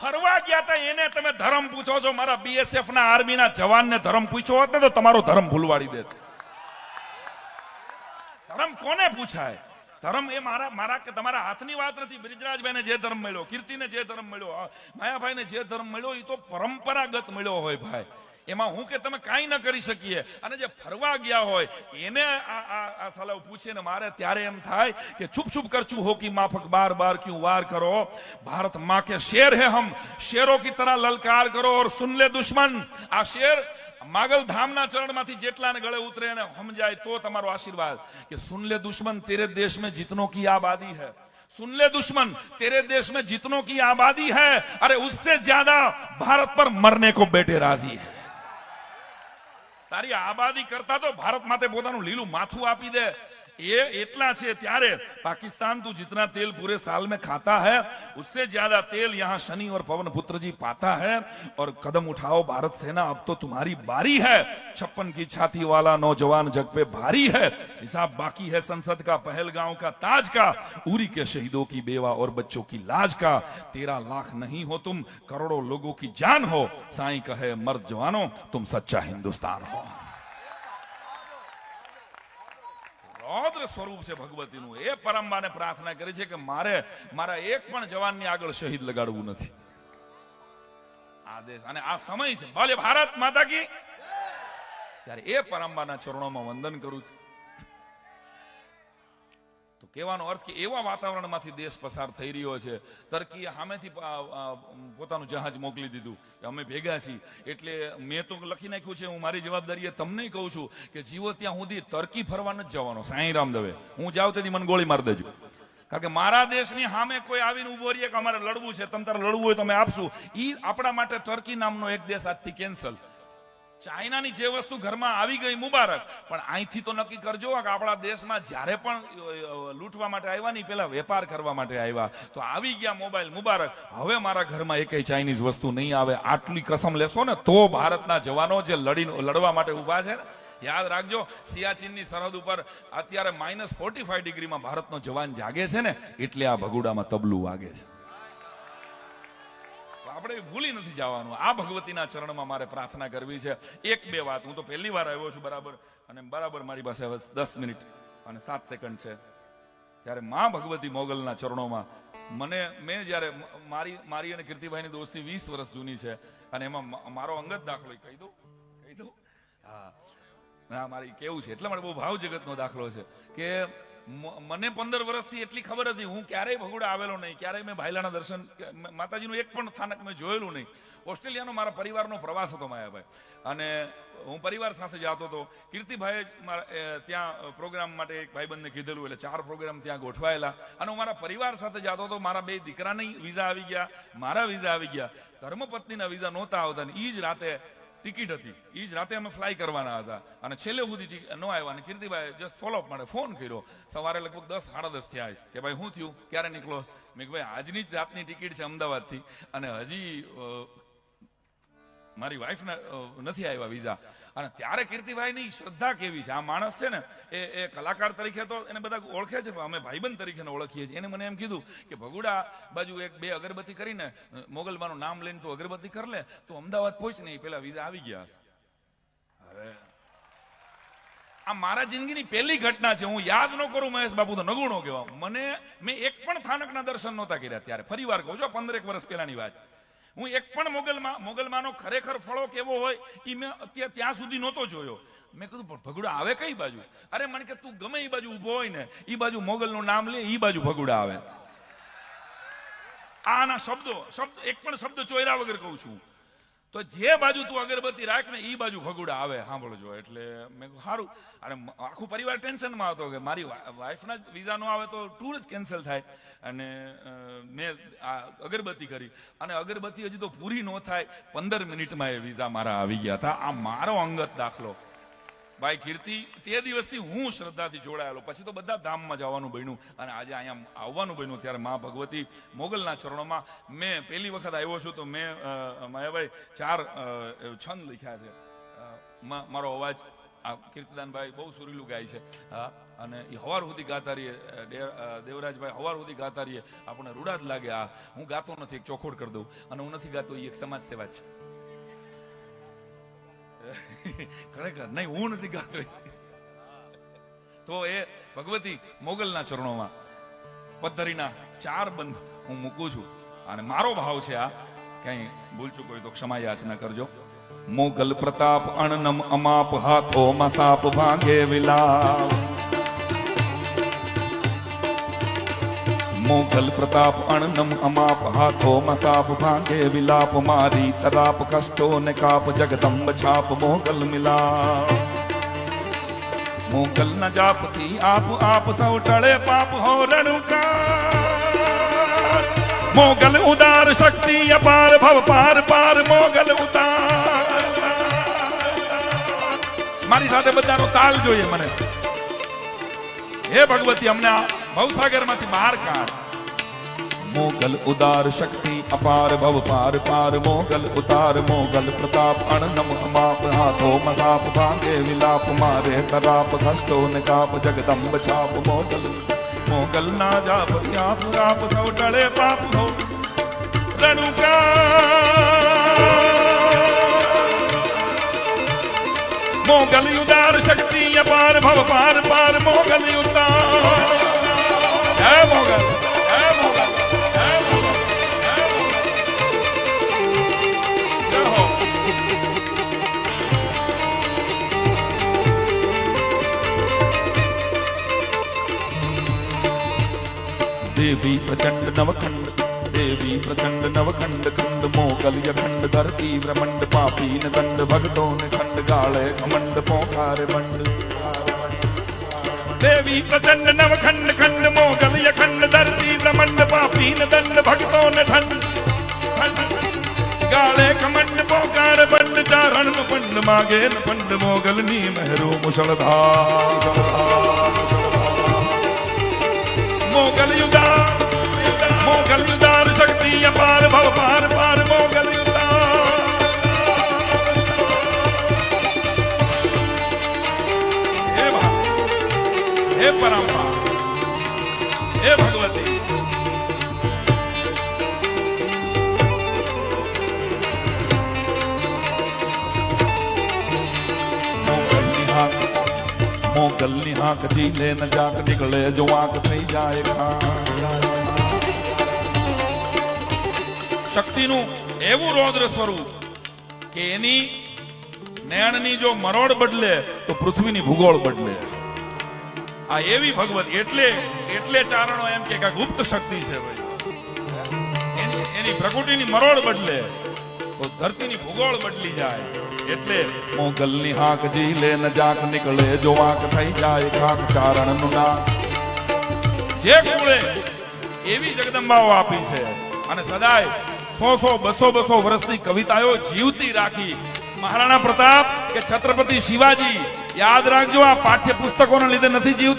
ફરવા ગયા હતા એને તમે ધર્મ પૂછો છો? મારા બીએસએફ ના આર્મી ના જવાનને ધર્મ પૂછ્યો હોત ને તો તમારો ધર્મ ભૂલવાડી દેત. ધર્મ કોને પૂછાય? ધર્મ એ મારા કે તમારા હાથની વાત નથી. બ્રિજરાજભાઈને જે ધર્મ મળ્યો, કીર્તિને જે ધર્મ મળ્યો, માયાભાઈને જે ધર્મ મળ્યો એ તો પરંપરાગત મળ્યો હોય ભાઈ. એમાં હું કે તમે કાંઈ ન કરી શકીએ. અને જે ફરવા ગયા હોય એને આ સલાહ પૂછે ને મારે ત્યારે એમ થાય કે છુપ છુપ કર ચુ હો કી માફક બાર બાર ક્यों वार करो, भारत माँ के शेर है हम, शेरों की तरह ललकार करो और सुन ले दुश्मन. આ શેર માગલ ધામના ચરણમાંથી જેટલાને ગળે ઉતરે એને સમજાય તો તમારો આશીર્વાદ કે સુન લે દુશ્મન તેરે દેશ में जितनों की आबादी है, सुन ले दुश्मन तेरे देश में जितनों की आबादी है, अरे उससे ज्यादा भारत पर मरने को बेटे राजी है. તારી આબાદી કરતા તો ભારત માટે પોતાનું લીલું માથું આપી દે ये इतना છે ત્યારે पाकिस्तान तू जितना तेल पूरे साल में खाता है उससे ज्यादा तेल यहाँ शनि और पवन पुत्र जी पाता है. और कदम उठाओ भारत सेना, अब तो तुम्हारी बारी है. 56 की छाती वाला नौजवान जग पे भारी है. हिसाब बाकी है संसद का, पहलगांव का ताज का, उरी के शहीदों की बेवा और बच्चों की लाज का. 13 लाख नहीं हो तुम, करोड़ों लोगों की जान हो. साईं कहे मर्द जवानों तुम सच्चा हिंदुस्तान हो. रौद्र स्वरूप છે ભગવતીનું. એ પરમબાને પ્રાર્થના કરી છે કે મારે મારા એક પણ જવાનની આગળ શહીદ લગાડવું નથી. આ દેશ અને આ સમય છે. ભલે ભારત માતા કી. ત્યારે એ પરમબાના ચરણોમાં વંદન કરું છું. તો કહેવાનો અર્થ કે એવા વાતાવરણમાંથી દેશ પસાર થઈ રહ્યો છે. તર્કીએ સામેથી પોતાનું જહાજ મોકલી દીધું કે અમે ભેગા છીએ. એટલે મેં તો લખી નાખ્યું છે, હું મારી જવાબદારીએ તમને કહું છું કે જીવો ત્યાં સુધી તર્કી ફરવા નથી જવાનો. સાંઈ રામદેવે હું જાઉં તેથી મને ગોળી મારી દેજો. કારણ કે મારા દેશની સામે કોઈ આવીને ઉભો રહીએ કે અમારે લડવું છે, તમે તારે લડવું હોય તમે આપશું. ઈ આપણા માટે તર્કી નામનો એક દેશ આજથી કેન્સલ. ચાઇનાની જે વસ્તુ ઘરમાં આવી ગઈ મુબારક, પણ અહીંથી તો નક્કી કરજો કે આપણા દેશમાં જ્યારે પણ લૂંટવા માટે આવ્યા નહીં, પેલા વેપાર કરવા માટે આવ્યા. તો આવી ગયા મોબાઈલ મુબારક. હવે મારા ઘરમાં એકેય ચાઇનીઝ વસ્તુ નહીં આવે. આટલી કસમ લેશો ને તો ભારતના જવાનો જે લડવા માટે ઉભા છે ને, યાદ રાખજો. સિયાચીનની સરહદ ઉપર અત્યારે -45 ડિગ્રીમાં ભારતનો જવાન જાગે છે ને, એટલે આ ભગુડામાં તબલું વાગે છે. આપણે ભૂલી નથી જવાનું. આ ભગવતીના ચરણમાં મારે પ્રાર્થના કરવી છે. 1-2 વાત. હું તો પહેલી વાર આવ્યો છું બરાબર, અને બરાબર મારી પાસે હવે 10 મિનિટ અને 7 સેકન્ડ છે. ત્યારે માં ભગવતી મોગલના ચરણોમાં મેં જયારે મારી અને કીર્તિભાઈની દોસ્તી 20 વર્ષ જૂની છે, અને એમાં મારો અંગત દાખલો કહી દઉં. હા, મારી કેવું છે એટલે મને બહુ ભાવ જગતનો દાખલો છે કે મને 15 વર્ષથી એટલી ખબર હતી, હું ક્યારેય ભગુડા આવેલો નહીં, ક્યારેય મેં ભાઈલાના દર્શન માતાજીનું એક પણ સ્થાનક મેં જોયેલું નહીં. ઓસ્ટ્રેલિયાનો મારા પરિવારનો પ્રવાસ હતો માયાભાઈ, અને હું પરિવાર સાથે જતો હતો. કીર્તિભાઈ ત્યાં પ્રોગ્રામ માટે એક ભાઈબંધને કીધેલું, એટલે 4 પ્રોગ્રામ ત્યાં ગોઠવાયેલા, અને હું મારા પરિવાર સાથે જતો હતો. મારા 2 દીકરાની વિઝા આવી ગયા, મારા વિઝા આવી ગયા. ધર્મપત્નીના વિઝા નહોતા આવતા, અને ઈ જ રાતે ટિકિટ હતી. એ જ રાતે અમે ફ્લાય કરવાના હતા, અને છેલ્લે સુધી ન આવ્યા. અને કીર્તિભાઈ જસ્ટ ફોલોઅપ માટે ફોન કર્યો. સવારે લગભગ 10-10:30 થયા છે કે ભાઈ શું થયું, ક્યારે નીકળો? મેં કે ભાઈ આજની જ રાતની ટિકિટ છે અમદાવાદથી, અને હજી મારી વાઈફને નથી આવ્યા વિઝા. અને ત્યારે કીર્તિભાઈની શ્રદ્ધા કેવી છે. આ માણસ છે ને એ કલાકાર તરીકે તો એને બધા ઓળખે છે, અમે ભાઈબંધ તરીકે ઓળખીએ છીએ. એને મને એમ કીધું કે ભગુડા બાજુ 1-2 અગરબત્તી કરીને મોગલમાનું નામ લઈને તું અગરબત્તી કર લે, તો અમદાવાદ પહોંચ ને પેલા વિઝા આવી ગયા. હવે આ મારા જિંદગીની પહેલી ઘટના છે. હું યાદ ન કરું મહેશ બાપુ તો નગુણો કહેવા. મેં એક પણ સ્થાનકના દર્શન નહોતા કર્યા. ત્યારે ફરી વાર કહું છું, 15 વર્ષ પહેલાની વાત. હું એક પણ મોગલમાનો ખરેખર ફળો કેવો હોય એ મેં ત્યાં સુધી નહોતો જોયો. મેં કીધું ભગુડા આવે કઈ બાજુ? અરે મને કે તું ગમે એ બાજુ ઉભો હોય ને, એ બાજુ મોગલનું નામ લે, એ બાજુ ભગુડા આવે. આના શબ્દ એક પણ શબ્દ ચોર્યા વગર કહું છું. તો જે બાજુ તું અગરબત્તી રાખ ને એ બાજુ ભગુડા આવે, સાંભળજો. એટલે મેં સારું. અને આખું પરિવાર ટેન્શનમાં હતો કે મારી વાઈફના જ વિઝા ન આવે તો ટૂર જ કેન્સલ થાય. અને મેં આ અગરબત્તી કરી, અને અગરબત્તી હજી તો પૂરી ન થાય 15 મિનિટમાં એ વિઝા મારા આવી ગયા હતા. આ મારો અંગત દાખલો. ભાઈ કીર્તિ તે દિવસથી હું શ્રદ્ધાથી જોડાયેલો. પછી તો બધા ધામમાં જવાનું બન્યું, અને આજે અહીંયા આવવાનું બન્યું. ત્યારે મા ભગવતી મોગલના ચરણોમાં મેં પહેલી વખત આવ્યો છું. તો મેં માયાભાઈ 4 છંદ લખ્યા છે. મારો અવાજ આ કીર્તિદાનભાઈ બહુ સુરીલું ગાય છે. અને એ હવાર સુધી ગાતા રહીએ, દેવરાજભાઈ હવાર સુધી ગાતા રહીએ, આપણને રૂડા જ લાગે. આ હું ગાતો નથી, એક ચોખોડ કરી દઉં, અને હું નથી ગાતો, એ એક સમાજ સેવા છે. ખરેખર નહીં, હું નથી ગાતો. તો એ ભગવતી મોગલના ચરણોમાં પદ્ધરીના 4 બંધ હું મૂકું છું, અને મારો ભાવ છે આ. કઈ ભૂલ ચૂક હોય તો ક્ષમા યાચના કરજો. મોગલ પ્રતાપ અણનમ અમાપ, હાથોમાં સાપ ભાંગે વિલાપ. મોગલ પ્રતાપ અણનમ અમાપ, હાથોમાં સાપ ભાંગે વિલાપ. મારી તરાપ કષ્ટો ને કાપ, જગદંબ છાપ મોગલ મિલાપ. મોગલ ન જાપથી આપ આપ, સૌ ટળે પાપ હો રણુકાર. મોગલ ઉદાર શક્તિ અપાર, ભવ પાર પાર મોગલ ઉતાર. મારી સાથે બધાનો તાલ જોઈએ મને. હે ભગવતી, અમને આ ભવસાગર માંથી બહાર કાઢ. મોગલ ઉદાર શક્તિ અપાર, ભવ પાર પાર મોગલ ઉતાર. મોગલ પ્રતાપ અણનમ અમાપ, હાથો મસાપ ભાંગે વિલાપ. મારે તરાપ કષ્ટો ને કાપ, જગદંબ છાપ મોગલ. મોગલ ના જાપ આપ આપ, સૌ ટળે પાપ હો રણુકાર. મોગલ ઉદાર શક્તિ અપાર, ભવ પાર પાર મોગલ ઉતાર. જય મોગલ, જય મોગલ, જય મોગલ, જય મોગલ. જય હો. देवी प्रचंड नवखंड, देवी प्रचंड नवखंड खंड. मोगल यखंड धरती ब्रह्मंड, पापी न दंड भक्तों ने खंड. गाले घमंड पोखारे बंड. देवी प्रचंड नवखंड खंड, मोगल यखंड धरती ब्रह्मंड. पापी न दंड भक्तों ने खंड. गाले घमंड पोखारे बंड. चारण पंड मागे न पंड, मोगल नी महरू मुसलधार. मोगल युदार, मोगल युदार शक्ति अपार, भव पार पार मोगल युदार. हे भा, हे परम्परा, हे भगवती. મોગલ ની હાક જીલે ન જાક, નીકળે જો આંખ થઈ જાય ખાં. શક્તિનું એવું રૌદ્ર સ્વરૂપ કે એની નયનની જો મરોડ બદલે તો પૃથ્વીની ભૂગોળ બદલે. આ એવી ભગવતી. એટલે ચારણો એમ કે ગુપ્ત શક્તિ છે ભાઈ. એની પ્રકૃતિની મરોડ બદલે તો ધરતીની ભૂગોળ બદલી જાય. એટલે મોગલ ની હાક જીલે ન જાક, નીકળે જો આંખ થઈ જાય ખાક. ચારણ નું નામ જે કુળે એવી જગદંબાઓ આપી છે, અને સદાય 100-200 વર્ષની કવિતાઓ જીવતી રાખી. મહારાણા પ્રતાપ કે છત્રપતિ શિવાજી, યાદ રાખજો, આ પાઠ્ય પુસ્તકોના લીધે નથી જીવતા.